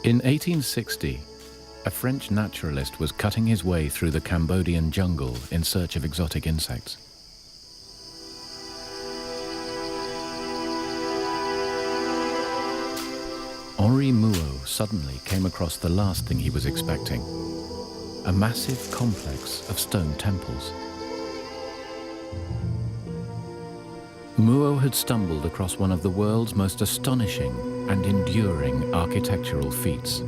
In 1860, a French naturalist was cutting his way through the Cambodian jungle in search of exotic insects. Henri Mouot suddenly came across the last thing he was expecting: a massive complex of stone temples. Mouot had stumbled across one of the world's most astonishing and enduring architectural feats: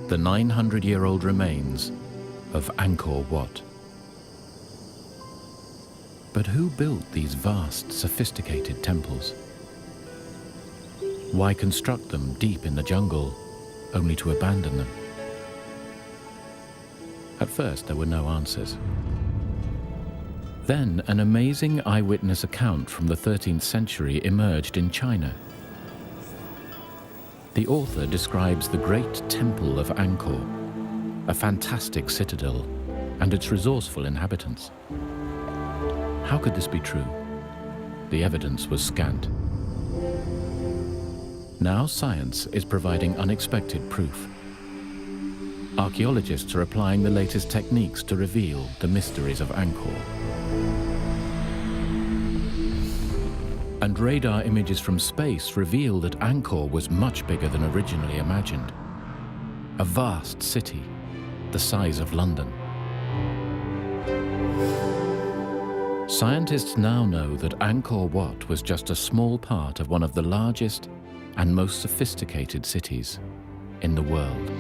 the 900-year-old remains of Angkor Wat. But who built these vast, sophisticated temples? Why construct them deep in the jungle, only to abandon them? At first, there were no answers. Then, an amazing eyewitness account from the 13th century emerged in China. The author describes the great temple of Angkor, a fantastic citadel, and its resourceful inhabitants. How could this be true? The evidence was scant. Now science is providing unexpected proof. Archaeologists are applying the latest techniques to reveal the mysteries of Angkor. And radar images from space reveal that Angkor was much bigger than originally imagined. A vast city, the size of London. Scientists now know that Angkor Wat was just a small part of one of the largest and most sophisticated cities in the world.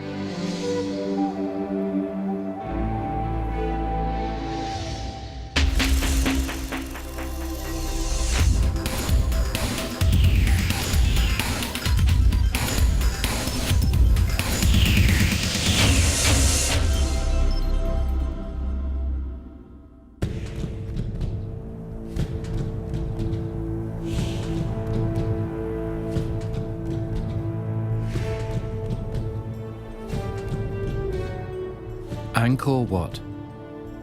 Angkor Wat,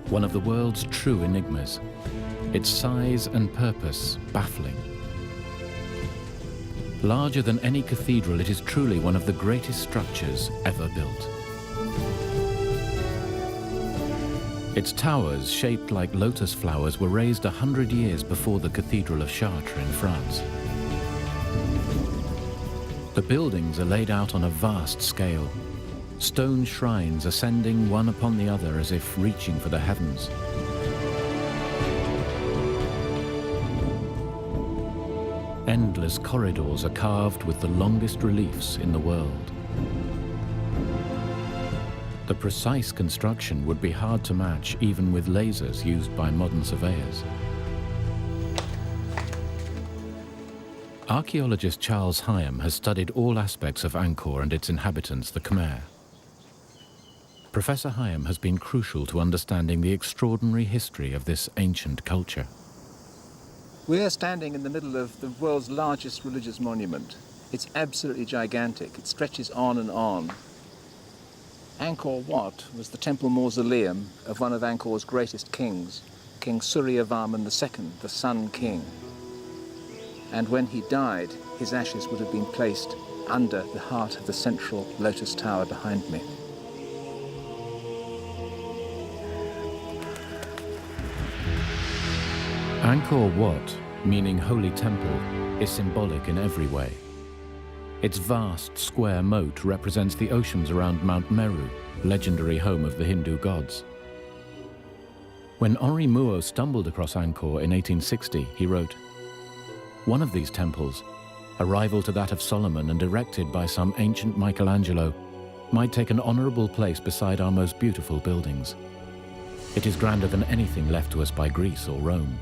one of the world's true enigmas, its size and purpose baffling. Larger than any cathedral, it is truly one of the greatest structures ever built. Its towers, shaped like lotus flowers, were raised 100 years before the Cathedral of Chartres in France. The buildings are laid out on a vast scale, stone shrines ascending one upon the other as if reaching for the heavens. Endless corridors are carved with the longest reliefs in the world. The precise construction would be hard to match even with lasers used by modern surveyors. Archaeologist Charles Hyam has studied all aspects of Angkor and its inhabitants, the Khmer. Professor Hyam has been crucial to understanding the extraordinary history of this ancient culture. We are standing in the middle of the world's largest religious monument. It's absolutely gigantic. It stretches on and on. Angkor Wat was the temple mausoleum of one of Angkor's greatest kings, King Suryavarman II, the Sun King. And when he died, his ashes would have been placed under the heart of the central lotus tower behind me. Angkor Wat, meaning Holy Temple, is symbolic in every way. Its vast square moat represents the oceans around Mount Meru, legendary home of the Hindu gods. When Henri Mouot stumbled across Angkor in 1860, he wrote, "One of these temples, a rival to that of Solomon and erected by some ancient Michelangelo, might take an honorable place beside our most beautiful buildings. It is grander than anything left to us by Greece or Rome."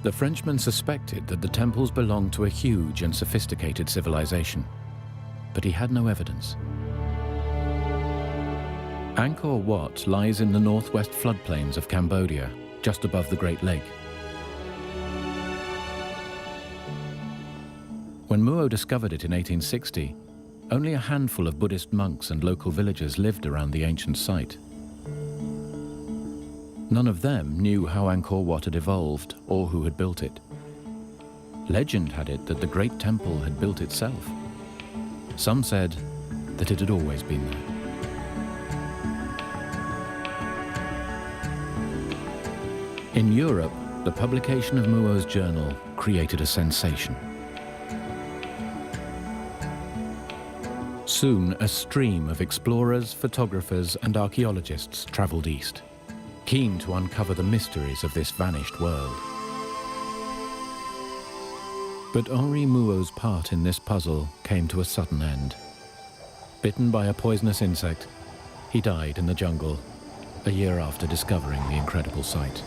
The Frenchman suspected that the temples belonged to a huge and sophisticated civilization, but he had no evidence. Angkor Wat lies in the northwest floodplains of Cambodia, just above the Great Lake. When Mouot discovered it in 1860, only a handful of Buddhist monks and local villagers lived around the ancient site. None of them knew how Angkor Wat had evolved or who had built it. Legend had it that the great temple had built itself. Some said that it had always been there. In Europe, the publication of Muo's journal created a sensation. Soon, a stream of explorers, photographers, and archaeologists traveled east, keen to uncover the mysteries of this vanished world. But Henri Muo's part in this puzzle came to a sudden end. Bitten by a poisonous insect, he died in the jungle a year after discovering the incredible site.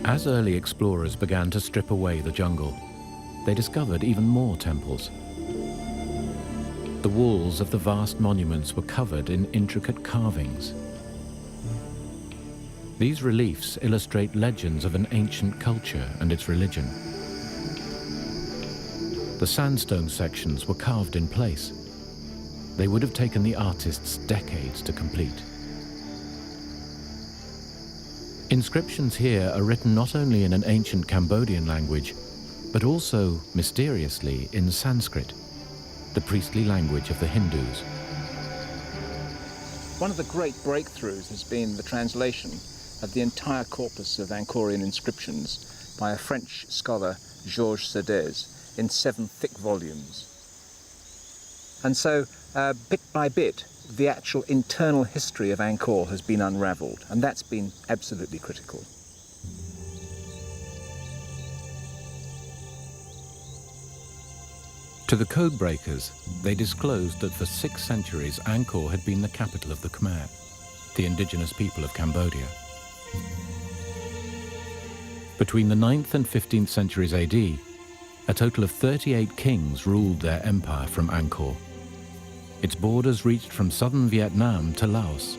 As early explorers began to strip away the jungle, they discovered even more temples. The walls of the vast monuments were covered in intricate carvings. These reliefs illustrate legends of an ancient culture and its religion. The sandstone sections were carved in place. They would have taken the artists decades to complete. Inscriptions here are written not only in an ancient Cambodian language, but also, mysteriously, in Sanskrit, the priestly language of the Hindus. One of the great breakthroughs has been the translation of the entire corpus of Angkorian inscriptions by a French scholar, Georges Sedez, in 7 thick volumes. And so, bit by bit, the actual internal history of Angkor has been unravelled, and that's been absolutely critical. To the code breakers, they disclosed that for 6 centuries Angkor had been the capital of the Khmer, the indigenous people of Cambodia. Between the 9th and 15th centuries AD, a total of 38 kings ruled their empire from Angkor. Its borders reached from southern Vietnam to Laos,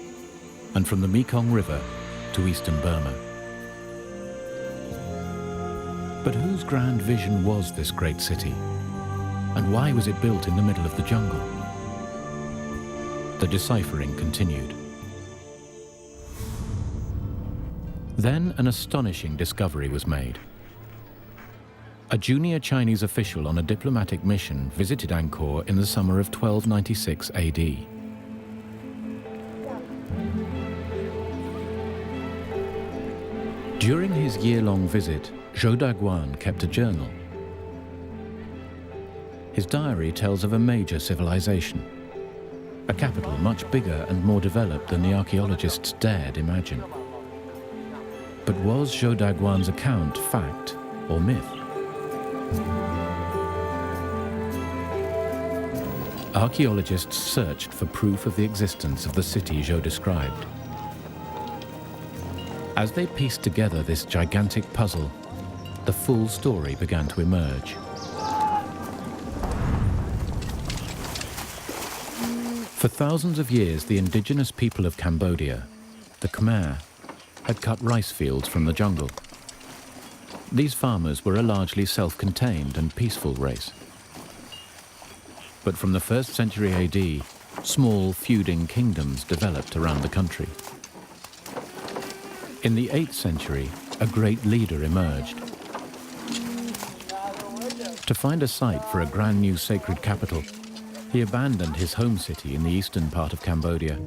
and from the Mekong River to eastern Burma. But whose grand vision was this great city? And why was it built in the middle of the jungle? The deciphering continued. Then an astonishing discovery was made. A junior Chinese official on a diplomatic mission visited Angkor in the summer of 1296 AD. During his year-long visit, Zhou Daguan kept a journal. His diary tells of a major civilization, a capital much bigger and more developed than the archaeologists dared imagine. But was Zhou Daguan's account fact or myth? Archaeologists searched for proof of the existence of the city Zhou described. As they pieced together this gigantic puzzle, the full story began to emerge. For thousands of years, the indigenous people of Cambodia, the Khmer, had cut rice fields from the jungle. These farmers were a largely self-contained and peaceful race. But from the 1st century AD, small feuding kingdoms developed around the country. In the 8th century, a great leader emerged. To find a site for a brand new sacred capital, he abandoned his home city in the eastern part of Cambodia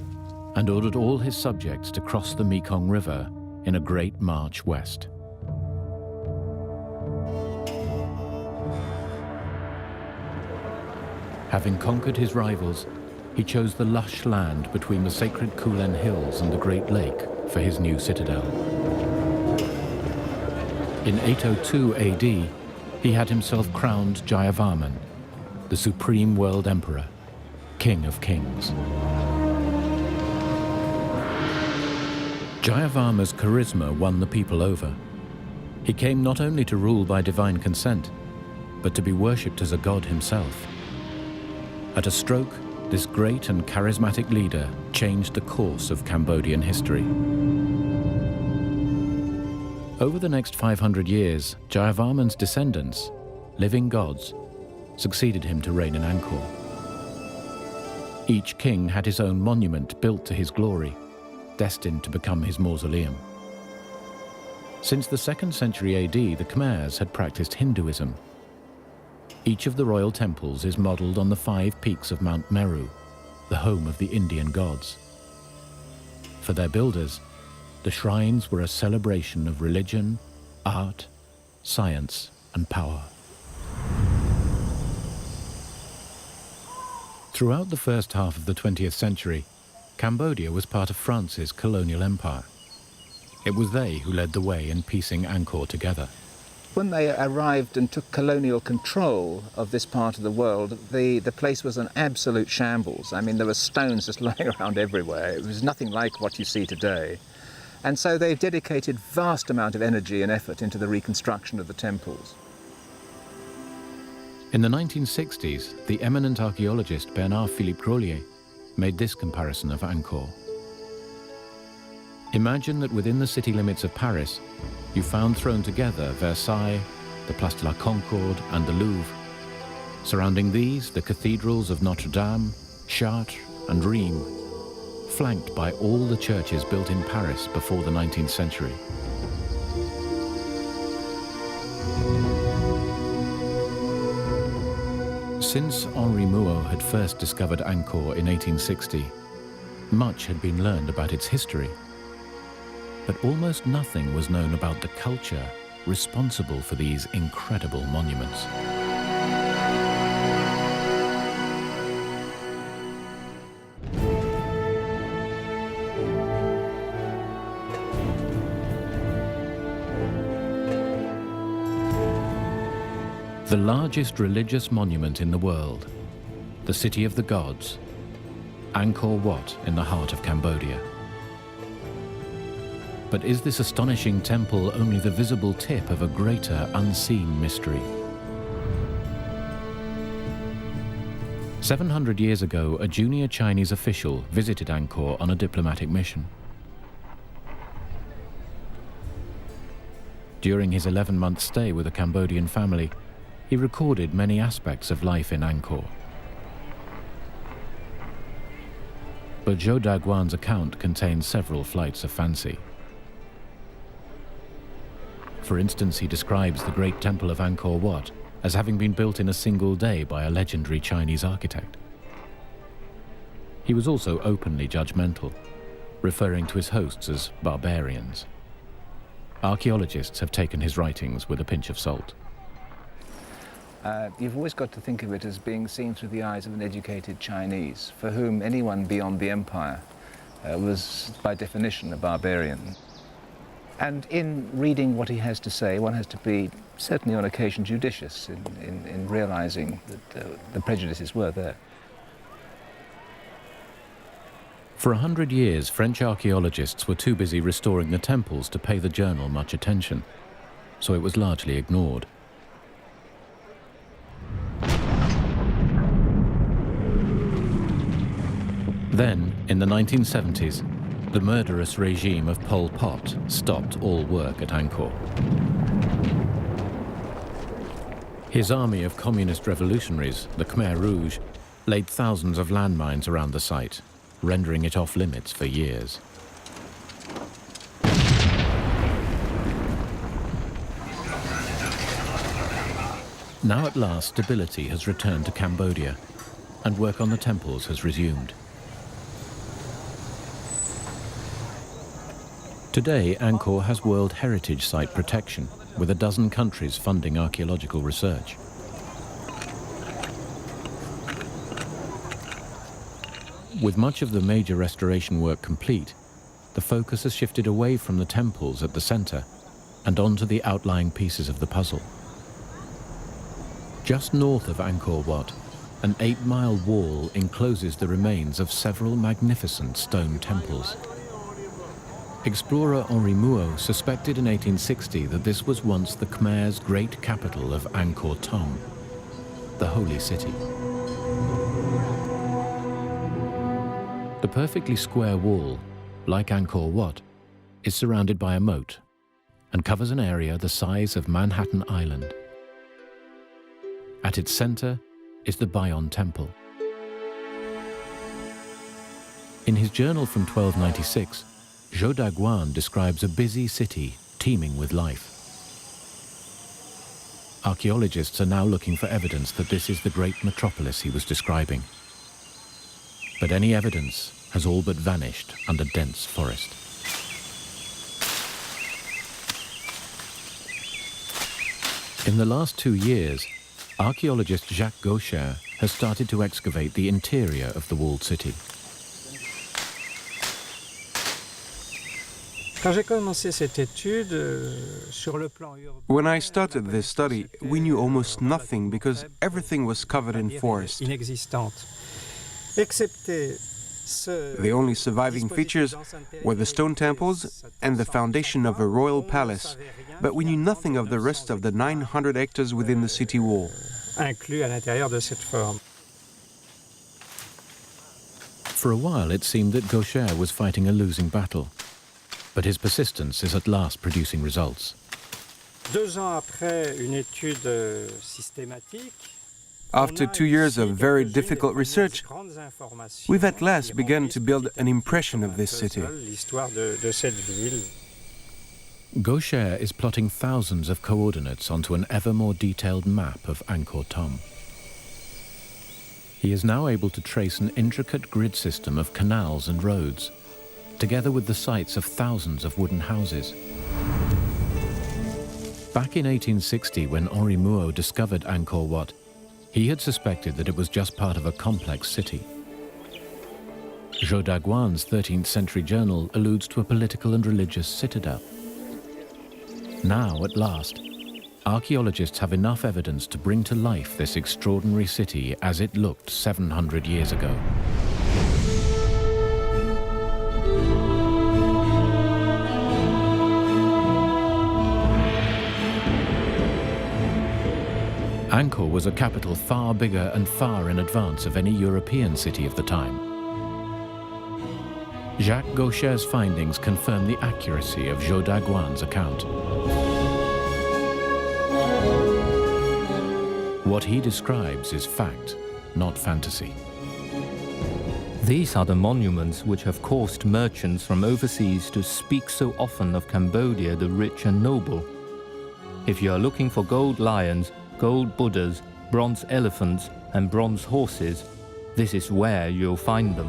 and ordered all his subjects to cross the Mekong River in a great march west. Having conquered his rivals, he chose the lush land between the sacred Kulen Hills and the Great Lake for his new citadel. In 802 AD, he had himself crowned Jayavarman, the supreme world emperor, king of kings. Jayavarman's charisma won the people over. He came not only to rule by divine consent, but to be worshipped as a god himself. At a stroke, this great and charismatic leader changed the course of Cambodian history. Over the next 500 years, Jayavarman's descendants, living gods, succeeded him to reign in Angkor. Each king had his own monument built to his glory, destined to become his mausoleum. Since the 2nd century AD, the Khmers had practiced Hinduism, Each of the royal temples is modelled on the 5 peaks of Mount Meru, the home of the Indian gods. For their builders, the shrines were a celebration of religion, art, science, and power. Throughout the first half of the 20th century, Cambodia was part of France's colonial empire. It was they who led the way in piecing Angkor together. When they arrived and took colonial control of this part of the world, the place was an absolute shambles. I mean, there were stones just lying around everywhere. It was nothing like what you see today. And so they dedicated vast amount of energy and effort into the reconstruction of the temples. In the 1960s, the eminent archaeologist Bernard-Philippe Grolier made this comparison of Angkor. Imagine that within the city limits of Paris, you found thrown together Versailles, the Place de la Concorde, and the Louvre. Surrounding these, the cathedrals of Notre Dame, Chartres, and Rheims, flanked by all the churches built in Paris before the 19th century. Since Henri Mouot had first discovered Angkor in 1860, much had been learned about its history. But almost nothing was known about the culture responsible for these incredible monuments. The largest religious monument in the world, the City of the Gods, Angkor Wat in the heart of Cambodia. But is this astonishing temple only the visible tip of a greater unseen mystery? 700 years ago, a junior Chinese official visited Angkor on a diplomatic mission. During his 11-month stay with a Cambodian family, he recorded many aspects of life in Angkor. But Zhou Daguan's account contains several flights of fancy. For instance, he describes the great temple of Angkor Wat as having been built in a single day by a legendary Chinese architect. He was also openly judgmental, referring to his hosts as barbarians. Archaeologists have taken his writings with a pinch of salt. You've always got to think of it as being seen through the eyes of an educated Chinese, for whom anyone beyond the empire was, by definition, a barbarian. And in reading what he has to say, one has to be, certainly on occasion, judicious in realizing that the prejudices were there. For 100 years, French archaeologists were too busy restoring the temples to pay the journal much attention, so it was largely ignored. Then, in the 1970s, the murderous regime of Pol Pot stopped all work at Angkor. His army of communist revolutionaries, the Khmer Rouge, laid thousands of landmines around the site, rendering it off-limits for years. Now at last, stability has returned to Cambodia, and work on the temples has resumed. Today, Angkor has World Heritage Site protection, with a dozen countries funding archaeological research. With much of the major restoration work complete, the focus has shifted away from the temples at the center and onto the outlying pieces of the puzzle. Just north of Angkor Wat, an 8-mile wall encloses the remains of several magnificent stone temples. Explorer Henri Mouot suspected in 1860 that this was once the Khmer's great capital of Angkor Thom, the holy city. The perfectly square wall, like Angkor Wat, is surrounded by a moat and covers an area the size of Manhattan Island. At its center is the Bayon Temple. In his journal from 1296, Zhou Daguan describes a busy city teeming with life. Archaeologists are now looking for evidence that this is the great metropolis he was describing. But any evidence has all but vanished under dense forest. In the last 2 years, archaeologist Jacques Gaucher has started to excavate the interior of the walled city. When I started this study, we knew almost nothing because everything was covered in forest. The only surviving features were the stone temples and the foundation of a royal palace, but we knew nothing of the rest of the 900 hectares within the city wall. For a while, it seemed that Gaucher was fighting a losing battle, but his persistence is at last producing results. After 2 years of very difficult research, we've at last begun to build an impression of this city. Gaucher is plotting thousands of coordinates onto an ever more detailed map of Angkor Thom. He is now able to trace an intricate grid system of canals and roads, together with the sites of thousands of wooden houses. Back in 1860, when Henri Mouot discovered Angkor Wat, he had suspected that it was just part of a complex city. Zhou Daguan's 13th century journal alludes to a political and religious citadel. Now, at last, archaeologists have enough evidence to bring to life this extraordinary city as it looked 700 years ago. Angkor was a capital far bigger and far in advance of any European city of the time. Jacques Gaucher's findings confirm the accuracy of Zhou Daguan's account. What he describes is fact, not fantasy. These are the monuments which have caused merchants from overseas to speak so often of Cambodia the rich and noble. If you are looking for gold lions, gold Buddhas, bronze elephants and bronze horses, this is where you'll find them.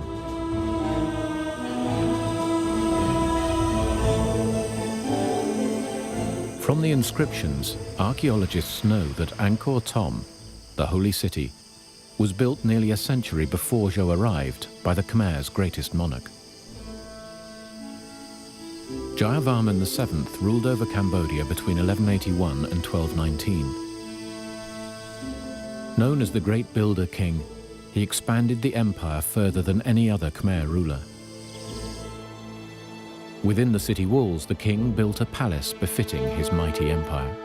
From the inscriptions, archaeologists know that Angkor Thom, the holy city, was built nearly a century before Zhou arrived by the Khmer's greatest monarch. Jayavarman VII ruled over Cambodia between 1181 and 1219. Known as the Great Builder King, he expanded the empire further than any other Khmer ruler. Within the city walls, the king built a palace befitting his mighty empire.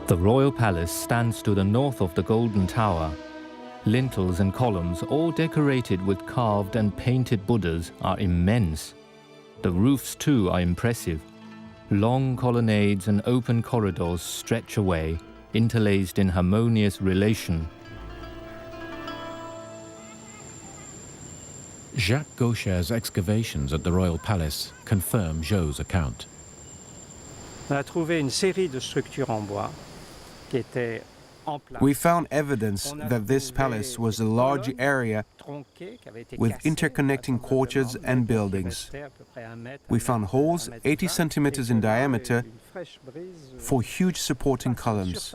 The royal palace stands to the north of the Golden Tower. Lintels and columns, all decorated with carved and painted Buddhas, are immense. The roofs too are impressive. Long colonnades and open corridors stretch away, interlaced in harmonious relation. Jacques Gaucher's excavations at the royal palace confirm Zhou's account. We found evidence that this palace was a large area with interconnecting courtyards and buildings. We found holes 80 centimeters in diameter for huge supporting columns.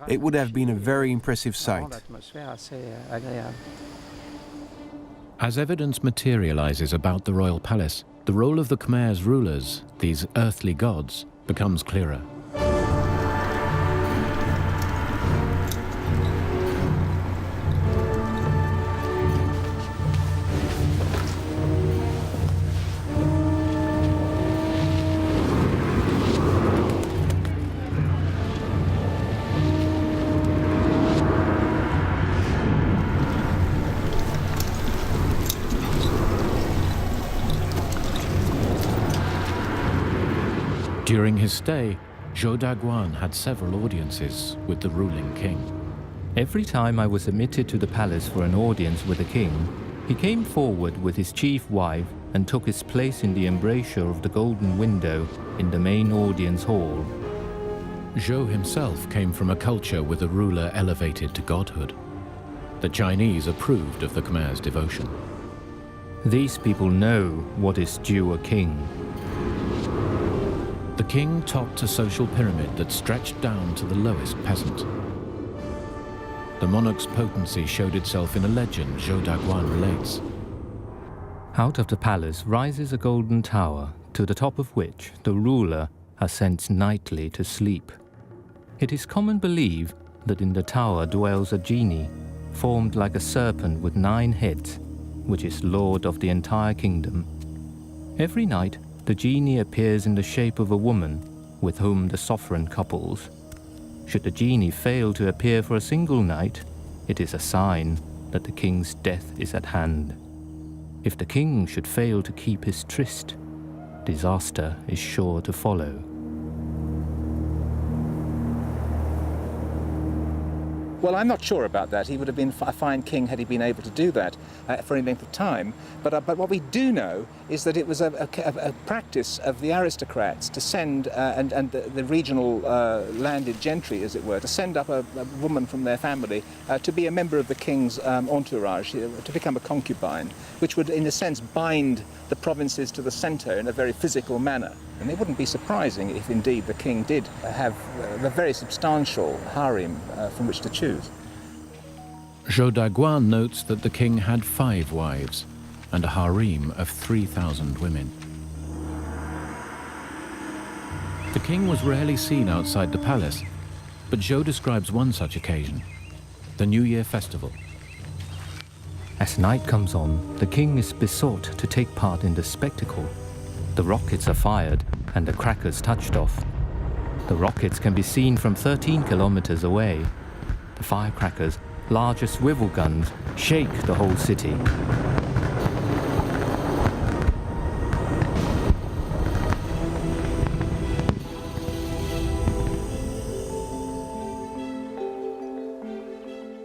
It would have been a very impressive sight. As evidence materializes about the royal palace, the role of the Khmer's rulers, these earthly gods, becomes clearer. During his stay, Zhou Daguan had several audiences with the ruling king. Every time I was admitted to the palace for an audience with the king, he came forward with his chief wife and took his place in the embrasure of the golden window in the main audience hall. Zhou himself came from a culture with a ruler elevated to godhood. The Chinese approved of the Khmer's devotion. These people know what is due a king. The king topped a social pyramid that stretched down to the lowest peasant. The monarch's potency showed itself in a legend Zhou Daguan relates. Out of the palace rises a golden tower, to the top of which the ruler ascends nightly to sleep. It is common belief that in the tower dwells a genie, formed like a serpent with 9 heads, which is lord of the entire kingdom. Every night, the genie appears in the shape of a woman with whom the sovereign couples. Should the genie fail to appear for a single night, it is a sign that the king's death is at hand. If the king should fail to keep his tryst, disaster is sure to follow. Well, I'm not sure about that. He would have been a fine king had he been able to do that for any length of time. But what we do know is that it was a practice of the aristocrats to send, and the regional landed gentry, as it were, to send up a woman from their family to be a member of the king's entourage, to become a concubine, which would, in a sense, bind the provinces to the centre in a very physical manner. And it wouldn't be surprising if indeed the king did have a very substantial harem from which to choose. Zhou Daguan notes that the king had 5 wives and a harem of 3,000 women. The king was rarely seen outside the palace, but Zhou describes one such occasion, the New Year festival. As night comes on, the king is besought to take part in the spectacle. The rockets are fired and the crackers touched off. The rockets can be seen from 13 kilometers away. The firecrackers, large as swivel guns, shake the whole city.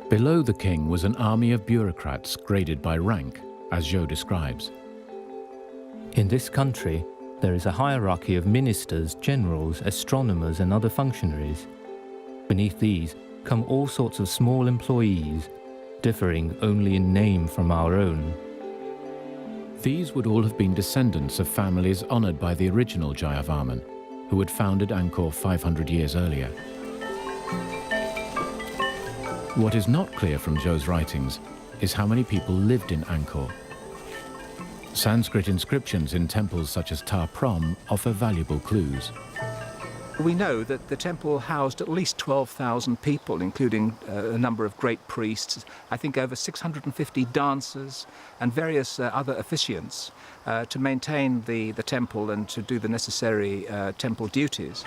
Below the king was an army of bureaucrats graded by rank, as Zhou describes. In this country, there is a hierarchy of ministers, generals, astronomers, and other functionaries. Beneath these come all sorts of small employees, differing only in name from our own. These would all have been descendants of families honored by the original Jayavarman, who had founded Angkor 500 years earlier. What is not clear from Zhou's writings is how many people lived in Angkor. Sanskrit inscriptions in temples such as Ta Prohm offer valuable clues. We know that the temple housed at least 12,000 people, including a number of great priests, I think over 650 dancers and various other officiants to maintain the temple and to do the necessary temple duties.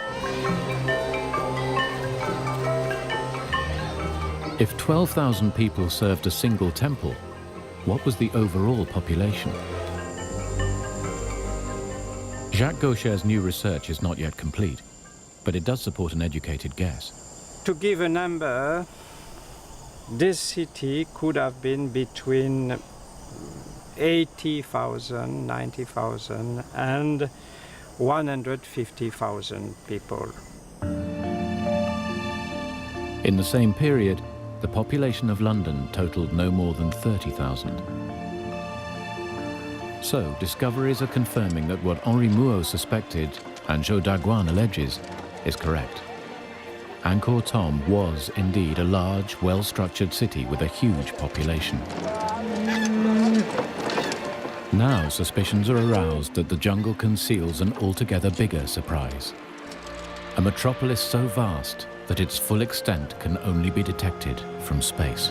If 12,000 people served a single temple, what was the overall population? Jacques Gaucher's new research is not yet complete, but it does support an educated guess. To give a number, this city could have been between 80,000, 90,000 and 150,000 people. In the same period, the population of London totaled no more than 30,000. So, discoveries are confirming that what Henri Mouot suspected and Zhou Daguan alleges is correct. Angkor Thom was indeed a large, well-structured city with a huge population. Now suspicions are aroused that the jungle conceals an altogether bigger surprise. A metropolis so vast that its full extent can only be detected from space.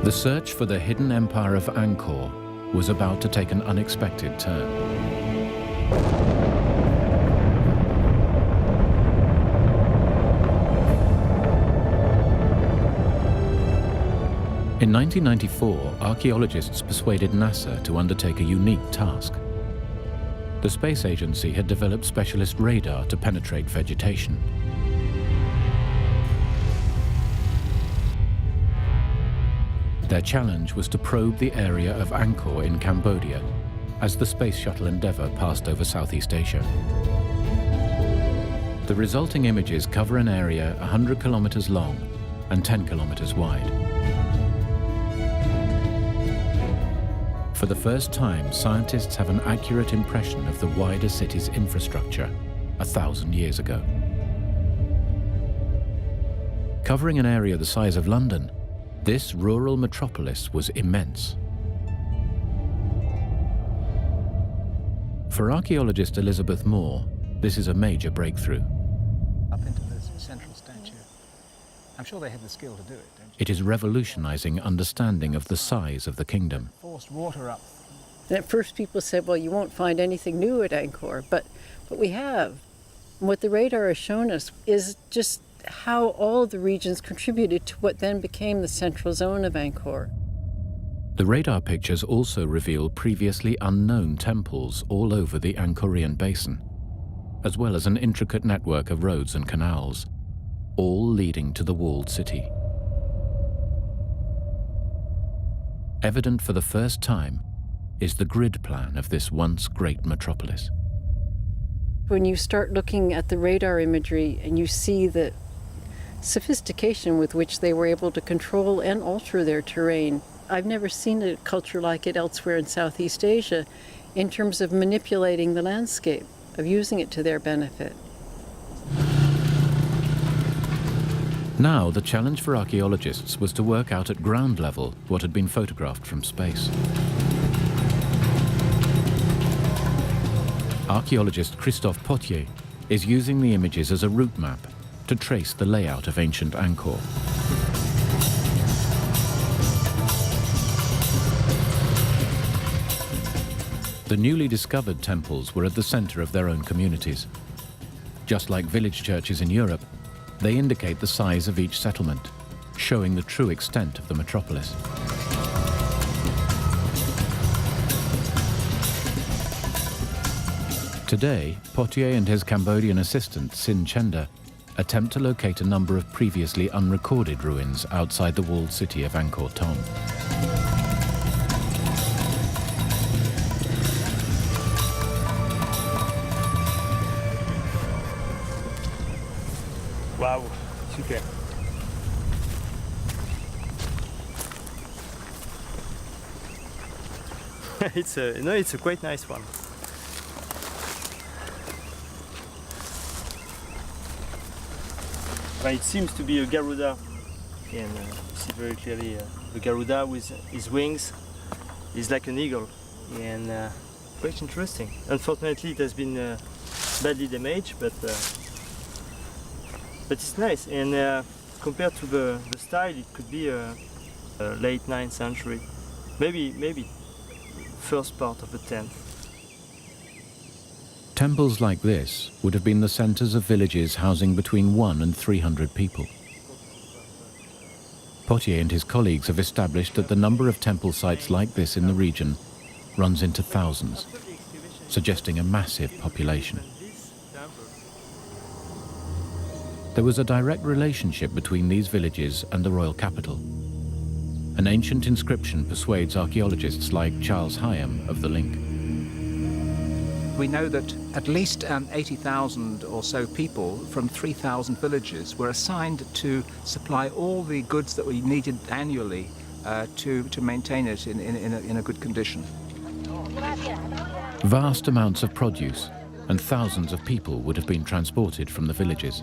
The search for the hidden empire of Angkor was about to take an unexpected turn. In 1994, archaeologists persuaded NASA to undertake a unique task. The space agency had developed specialist radar to penetrate vegetation. Their challenge was to probe the area of Angkor in Cambodia as the Space Shuttle Endeavour passed over Southeast Asia. The resulting images cover an area 100 kilometers long and 10 kilometers wide. For the first time, scientists have an accurate impression of the wider city's infrastructure 1,000 years ago. Covering an area the size of London, this rural metropolis was immense. For archaeologist Elizabeth Moore, this is a major breakthrough. Up into this central statue. I'm sure they had the skill to do it, don't you? It is revolutionizing understanding of the size of the kingdom. Forced water up. And at first people said, well, you won't find anything new at Angkor, but we have. And what the radar has shown us is just how all the regions contributed to what then became the central zone of Angkor. The radar pictures also reveal previously unknown temples all over the Angkorian basin, as well as an intricate network of roads and canals, all leading to the walled city. Evident for the first time is the grid plan of this once great metropolis. When you start looking at the radar imagery and you see the sophistication with which they were able to control and alter their terrain, I've never seen a culture like it elsewhere in Southeast Asia in terms of manipulating the landscape, of using it to their benefit. Now, the challenge for archaeologists was to work out at ground level what had been photographed from space. Archaeologist Christophe Potier is using the images as a route map to trace the layout of ancient Angkor. The newly discovered temples were at the center of their own communities. Just like village churches in Europe, they indicate the size of each settlement, showing the true extent of the metropolis. Today, Potier and his Cambodian assistant, Sin Chenda, attempt to locate a number of previously unrecorded ruins outside the walled city of Angkor Thom. Wow, super. It's a quite nice one. It seems to be a Garuda. You can see very clearly the Garuda with his wings is like an eagle, and quite interesting. Unfortunately, it has been badly damaged, but it's nice. And compared to the style, it could be a late 9th century, maybe first part of the 10th. Temples like this would have been the centers of villages housing between 100 and 300 people. Potier and his colleagues have established that the number of temple sites like this in the region runs into thousands, suggesting a massive population. There was a direct relationship between these villages and the royal capital. An ancient inscription persuades archaeologists like Charles Hyam of the link. We know that at least 80,000 or so people from 3,000 villages were assigned to supply all the goods that we needed annually to maintain it in a good condition. Vast amounts of produce and thousands of people would have been transported from the villages.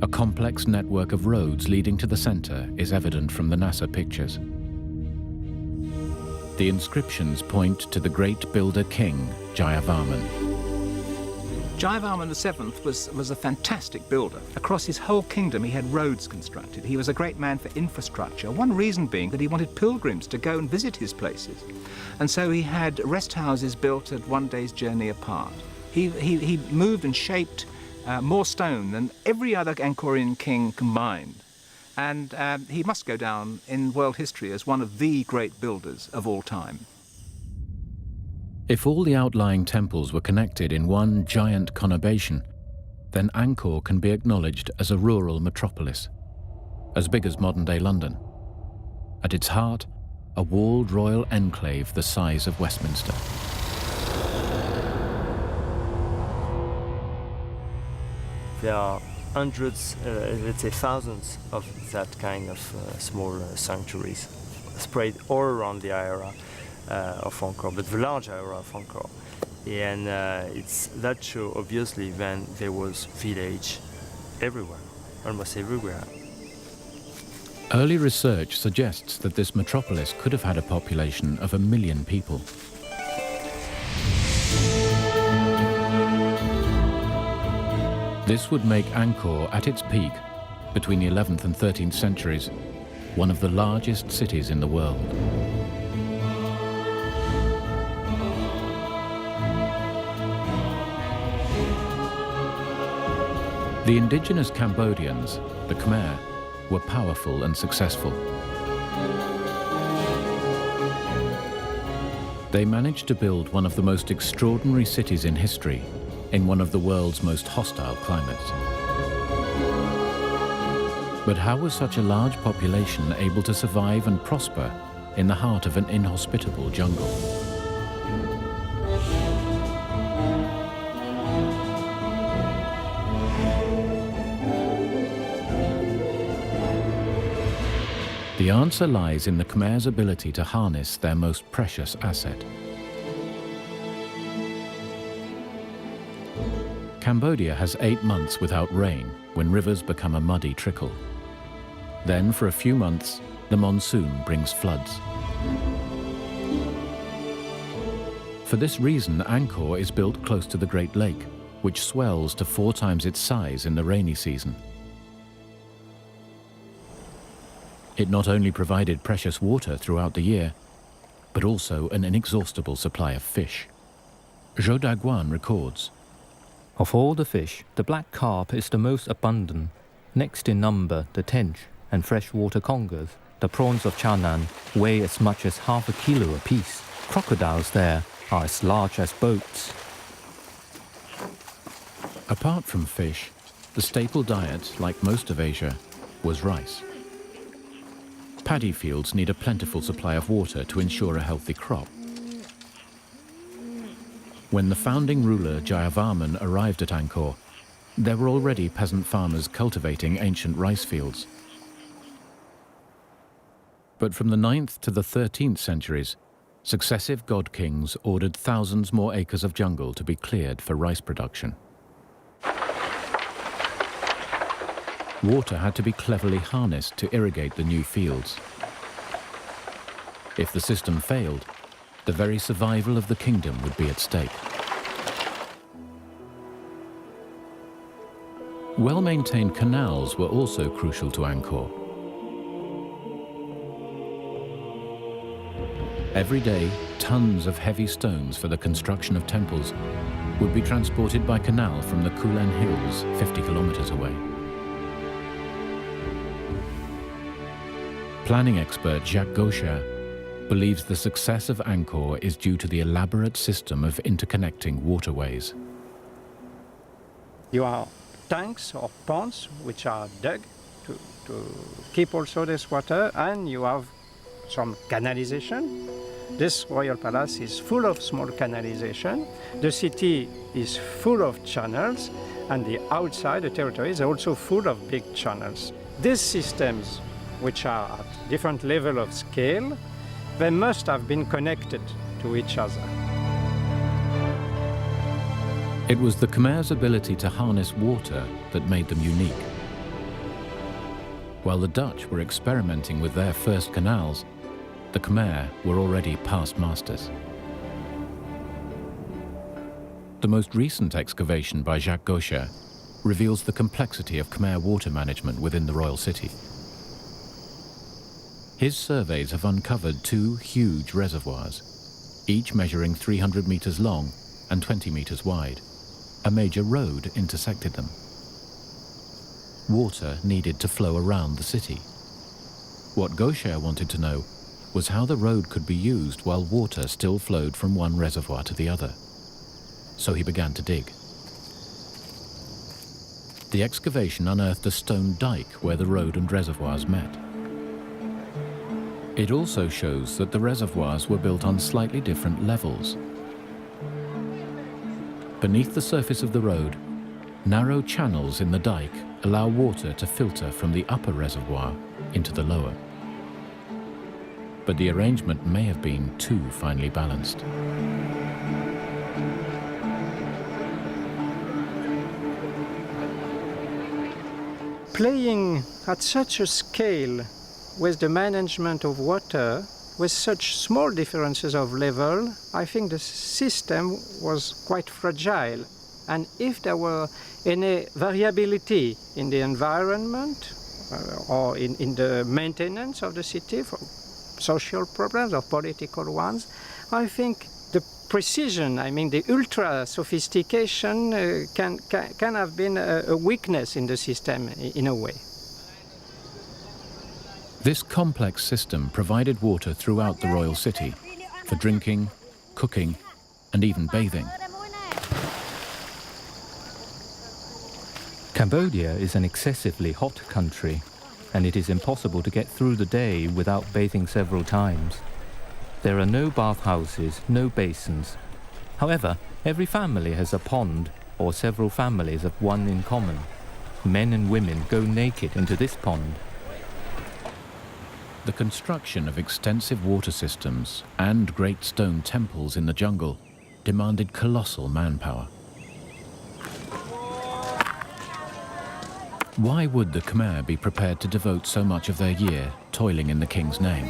A complex network of roads leading to the center is evident from the NASA pictures. The inscriptions point to the great builder king, Jayavarman. Jayavarman VII was a fantastic builder. Across his whole kingdom, he had roads constructed. He was a great man for infrastructure, one reason being that he wanted pilgrims to go and visit his places. And so he had rest houses built at one day's journey apart. He moved and shaped more stone than every other Angkorian king combined. And he must go down in world history as one of the great builders of all time. If all the outlying temples were connected in one giant conurbation, then Angkor can be acknowledged as a rural metropolis, as big as modern-day London, At its heart, a walled royal enclave the size of Westminster. There are hundreds, let's say thousands of that kind of small sanctuaries spread all around the area of Angkor, but the large area of Angkor. And it's that show, obviously, when there was village everywhere, almost everywhere. Early research suggests that this metropolis could have had a population of 1 million people. This would make Angkor, at its peak, between the 11th and 13th centuries, one of the largest cities in the world. The indigenous Cambodians, the Khmer, were powerful and successful. They managed to build one of the most extraordinary cities in history, in one of the world's most hostile climates. But how was such a large population able to survive and prosper in the heart of an inhospitable jungle? The answer lies in the Khmer's ability to harness their most precious asset. Cambodia has 8 months without rain, when rivers become a muddy trickle. Then, for a few months, the monsoon brings floods. For this reason, Angkor is built close to the Great Lake, which swells to 4 times its size in the rainy season. It not only provided precious water throughout the year, but also an inexhaustible supply of fish. Zhou Daguan records, Of all the fish, the black carp is the most abundant. Next in number, the tench and freshwater congers. The prawns of Channan weigh as much as half a kilo apiece. Crocodiles there are as large as boats. Apart from fish, the staple diet, like most of Asia, was rice. Paddy fields need a plentiful supply of water to ensure a healthy crop. When the founding ruler Jayavarman arrived at Angkor, there were already peasant farmers cultivating ancient rice fields. But from the 9th to the 13th centuries, successive god kings ordered thousands more acres of jungle to be cleared for rice production. Water had to be cleverly harnessed to irrigate the new fields. If the system failed, the very survival of the kingdom would be at stake. Well-maintained canals were also crucial to Angkor. Every day, tons of heavy stones for the construction of temples would be transported by canal from the Kulen Hills, 50 kilometers away. Planning expert Jacques Gaucher believes the success of Angkor is due to the elaborate system of interconnecting waterways. You have tanks or ponds which are dug to keep also this water, and you have some canalization. This royal palace is full of small canalization. The city is full of channels, and the outside, the territory, is also full of big channels. These systems, which are at different level of scale, they must have been connected to each other. It was the Khmer's ability to harness water that made them unique. While the Dutch were experimenting with their first canals, the Khmer were already past masters. The most recent excavation by Jacques Gaucher reveals the complexity of Khmer water management within the royal city. His surveys have uncovered 2 huge reservoirs, each measuring 300 meters long and 20 meters wide. A major road intersected them. Water needed to flow around the city. What Gaucher wanted to know was how the road could be used while water still flowed from one reservoir to the other. So he began to dig. The excavation unearthed a stone dike where the road and reservoirs met. It also shows that the reservoirs were built on slightly different levels. Beneath the surface of the road, narrow channels in the dike allow water to filter from the upper reservoir into the lower. But the arrangement may have been too finely balanced. Playing at such a scale with the management of water, with such small differences of level, I think the system was quite fragile. And if there were any variability in the environment or in the maintenance of the city, for social problems or political ones, I think the precision, I mean the ultra sophistication can have been a weakness in the system in a way. This complex system provided water throughout the royal city for drinking, cooking, and even bathing. Cambodia is an excessively hot country, and it is impossible to get through the day without bathing several times. There are no bathhouses, no basins. However, every family has a pond, or several families have one in common. Men and women go naked into this pond. The construction of extensive water systems and great stone temples in the jungle demanded colossal manpower. Why would the Khmer be prepared to devote so much of their year toiling in the king's name?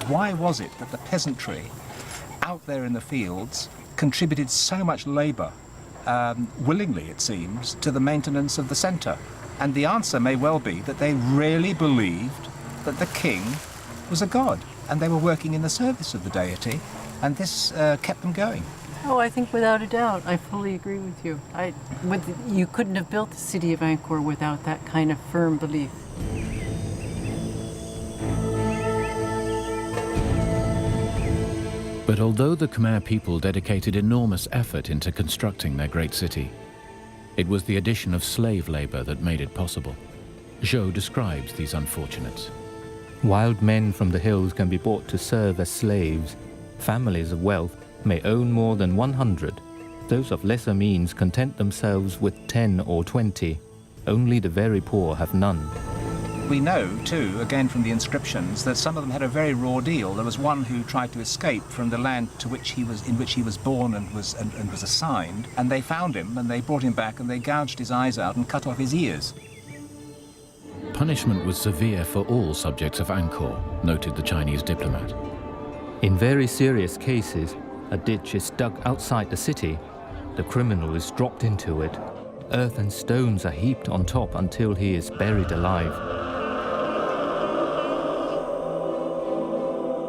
Why was it that the peasantry out there in the fields contributed so much labour, willingly it seems, to the maintenance of the centre? And the answer may well be that they really believed that the king was a god and they were working in the service of the deity, and this kept them going. Oh, I think without a doubt, I fully agree with you. You couldn't have built the city of Angkor without that kind of firm belief. But although the Khmer people dedicated enormous effort into constructing their great city, it was the addition of slave labor that made it possible. Zhou describes these unfortunates. Wild men from the hills can be bought to serve as slaves. Families of wealth may own more than 100. Those of lesser means content themselves with 10 or 20. Only the very poor have none. We know, too, again from the inscriptions, that some of them had a very raw deal. There was one who tried to escape from the land in which he was born and was assigned, and they found him and they brought him back and they gouged his eyes out and cut off his ears. Punishment was severe for all subjects of Angkor, noted the Chinese diplomat. In very serious cases, a ditch is dug outside the city. The criminal is dropped into it. Earth and stones are heaped on top until he is buried alive.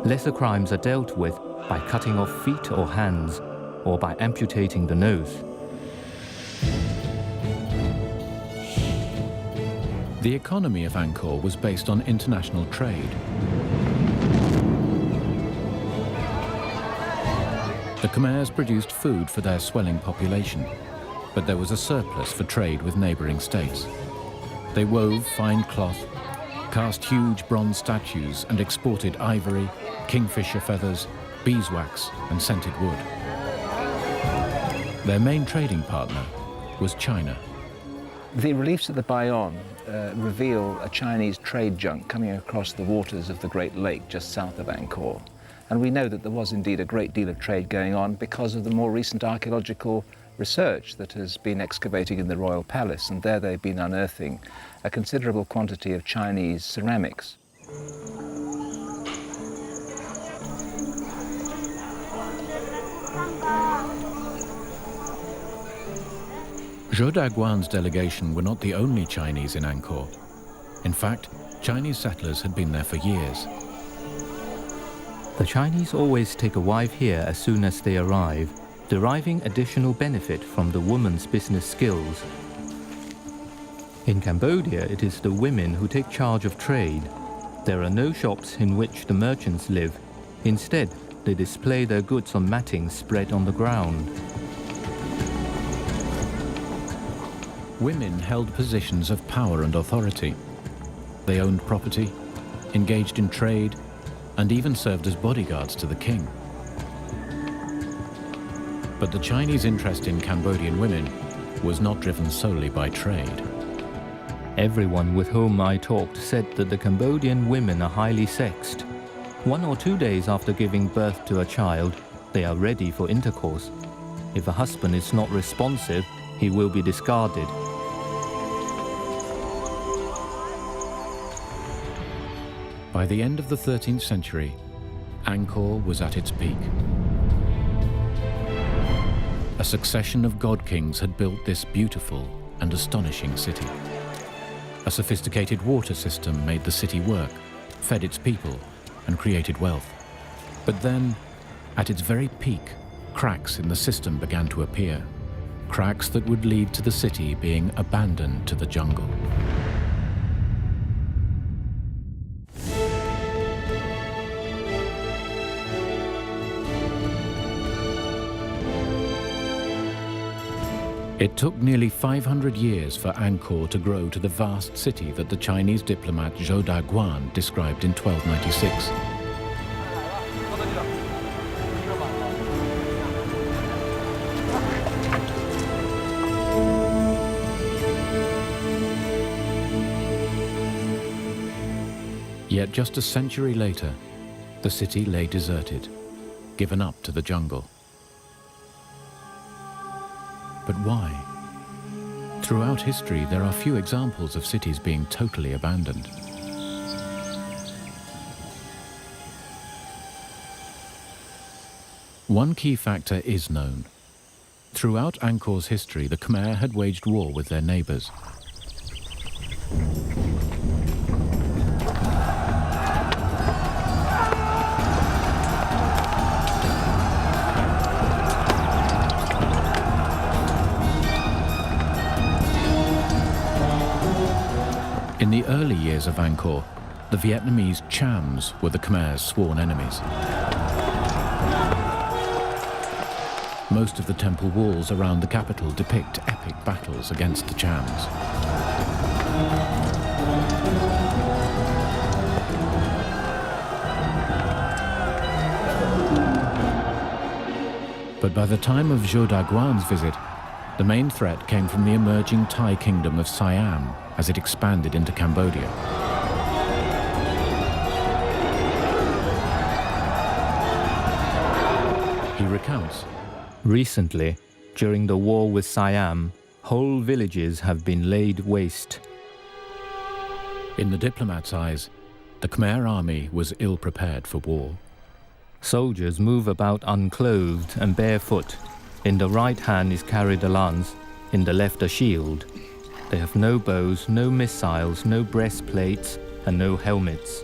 Lesser crimes are dealt with by cutting off feet or hands, or by amputating the nose. The economy of Angkor was based on international trade. The Khmers produced food for their swelling population, but there was a surplus for trade with neighboring states. They wove fine cloth, cast huge bronze statues, and exported ivory, kingfisher feathers, beeswax, and scented wood. Their main trading partner was China. The reliefs of the Bayonne reveal a Chinese trade junk coming across the waters of the Great Lake just south of Angkor. And we know that there was indeed a great deal of trade going on because of the more recent archaeological research that has been excavating in the royal palace, and there they've been unearthing a considerable quantity of Chinese ceramics. Zhou Daguan's delegation were not the only Chinese in Angkor. In fact, Chinese settlers had been there for years. The Chinese always take a wife here as soon as they arrive, deriving additional benefit from the woman's business skills. In Cambodia, it is the women who take charge of trade. There are no shops in which the merchants live. Instead, they display their goods on matting spread on the ground. Women held positions of power and authority. They owned property, engaged in trade, and even served as bodyguards to the king. But the Chinese interest in Cambodian women was not driven solely by trade. Everyone with whom I talked said that the Cambodian women are highly sexed. 1 or 2 days after giving birth to a child, they are ready for intercourse. If a husband is not responsive, he will be discarded. By the end of the 13th century, Angkor was at its peak. A succession of god kings had built this beautiful and astonishing city. A sophisticated water system made the city work, fed its people, and created wealth. But then, at its very peak, cracks in the system began to appear. Cracks that would lead to the city being abandoned to the jungle. It took nearly 500 years for Angkor to grow to the vast city that the Chinese diplomat Zhou Daguan described in 1296. Yet just a century later, the city lay deserted, given up to the jungle. But why? Throughout history, there are few examples of cities being totally abandoned. One key factor is known. Throughout Angkor's history, the Khmer had waged war with their neighbors. In the early years of Angkor, the Vietnamese Chams were the Khmer's sworn enemies. Most of the temple walls around the capital depict epic battles against the Chams. But by the time of Zhou Daguan's visit, the main threat came from the emerging Thai kingdom of Siam as it expanded into Cambodia. He recounts, Recently, during the war with Siam, whole villages have been laid waste. in the diplomat's eyes, the Khmer army was ill-prepared for war. Soldiers move about unclothed and barefoot. In the right hand is carried a lance, in the left a shield. They have no bows, no missiles, no breastplates, and no helmets.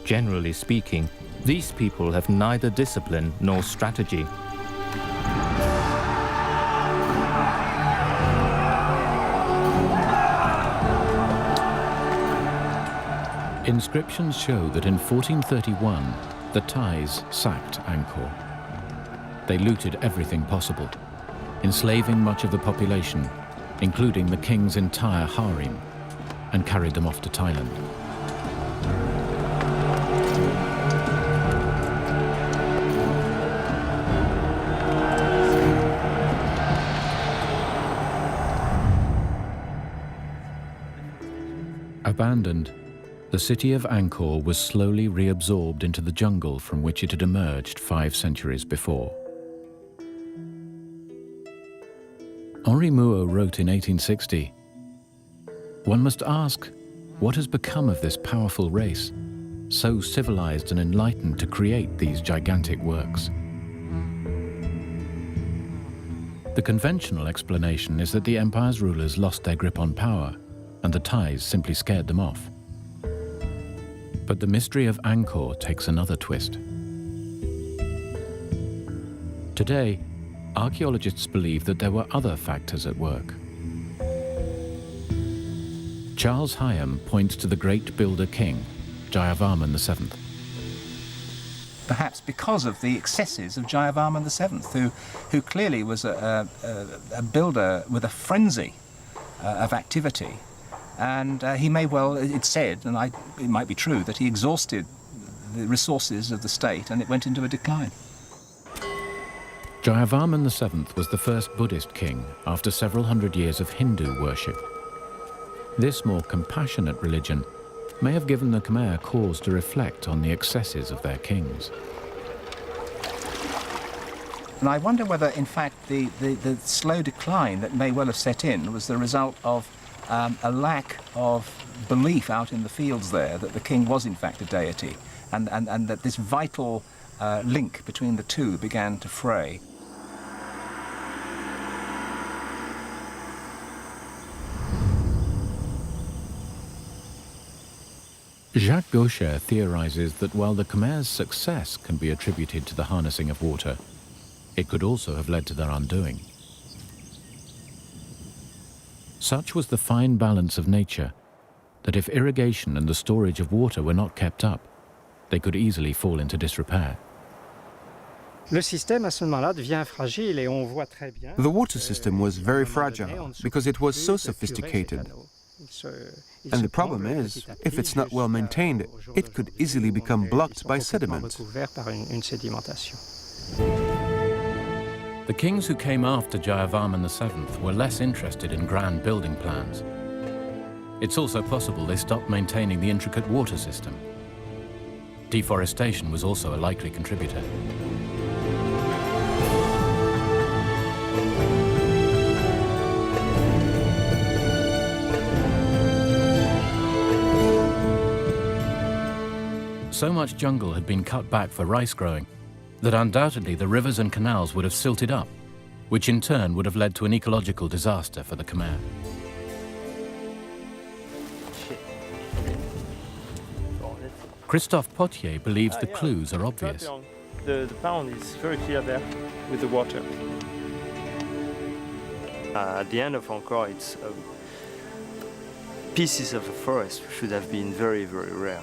Generally speaking, these people have neither discipline nor strategy. Inscriptions show that in 1431, the Thais sacked Angkor. They looted everything possible, enslaving much of the population, including the king's entire harem, and carried them off to Thailand. Abandoned, the city of Angkor was slowly reabsorbed into the jungle from which it had emerged 5 centuries before. Henri Mouot wrote in 1860, "One must ask, what has become of this powerful race, so civilized and enlightened to create these gigantic works?" The conventional explanation is that the empire's rulers lost their grip on power, and the Thais simply scared them off. But the mystery of Angkor takes another twist. Today, archaeologists believe that there were other factors at work. Charles Hyam points to the great builder king, Jayavarman VII. Perhaps because of the excesses of Jayavarman VII, who clearly was a builder with a frenzy of activity. And he may well, it's said, and it might be true, that he exhausted the resources of the state, and it went into a decline. Jayavarman VII was the first Buddhist king after several hundred years of Hindu worship. This more compassionate religion may have given the Khmer cause to reflect on the excesses of their kings. And I wonder whether, in fact, the slow decline that may well have set in was the result of a lack of belief out in the fields there that the king was, in fact, a deity, and that this vital link between the two began to fray. Jacques Gaucher theorizes that while the Khmer's success can be attributed to the harnessing of water, it could also have led to their undoing. Such was the fine balance of nature that if irrigation and the storage of water were not kept up, they could easily fall into disrepair. Le système à ce moment-là devient fragile et on voit très bien. The water system was very fragile because it was so sophisticated. And the problem is, if it's not well maintained, it could easily become blocked by sediment. The kings who came after Jayavarman VII were less interested in grand building plans. It's also possible they stopped maintaining the intricate water system. Deforestation was also a likely contributor. So much jungle had been cut back for rice growing that undoubtedly the rivers and canals would have silted up, which in turn would have led to an ecological disaster for the Khmer. Christophe Potier believes the clues are obvious. The pond is very clear there with the water. At the end of Angkor, it's pieces of the forest should have been very, very rare.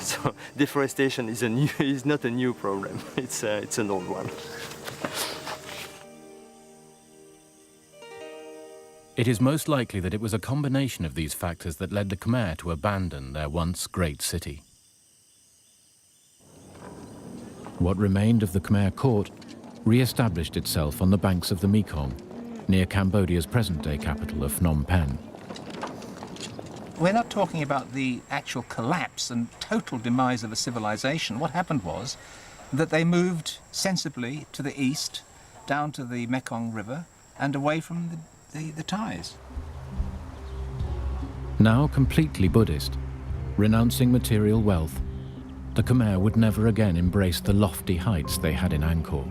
So deforestation is not a new problem. It's an old one. It is most likely that it was a combination of these factors that led the Khmer to abandon their once great city. What remained of the Khmer court re-established itself on the banks of the Mekong, near Cambodia's present-day capital of Phnom Penh. We're not talking about the actual collapse and total demise of a civilization. What happened was that they moved sensibly to the east, down to the Mekong River, and away from the Thais. Now completely Buddhist, renouncing material wealth, the Khmer would never again embrace the lofty heights they had in Angkor.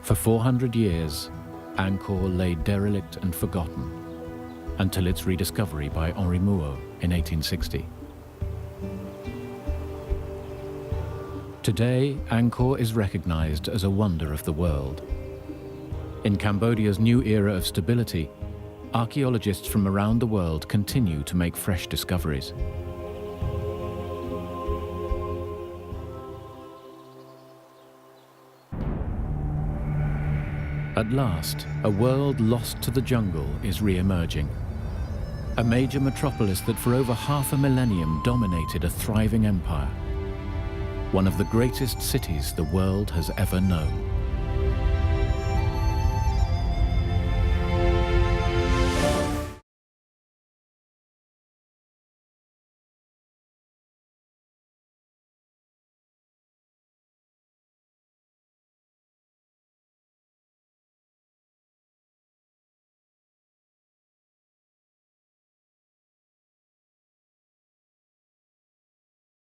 For 400 years, Angkor lay derelict and forgotten, until its rediscovery by Henri Mouot in 1860. Today, Angkor is recognized as a wonder of the world. In Cambodia's new era of stability, archaeologists from around the world continue to make fresh discoveries. At last, a world lost to the jungle is re-emerging. A major metropolis that for over half a millennium dominated a thriving empire. One of the greatest cities the world has ever known.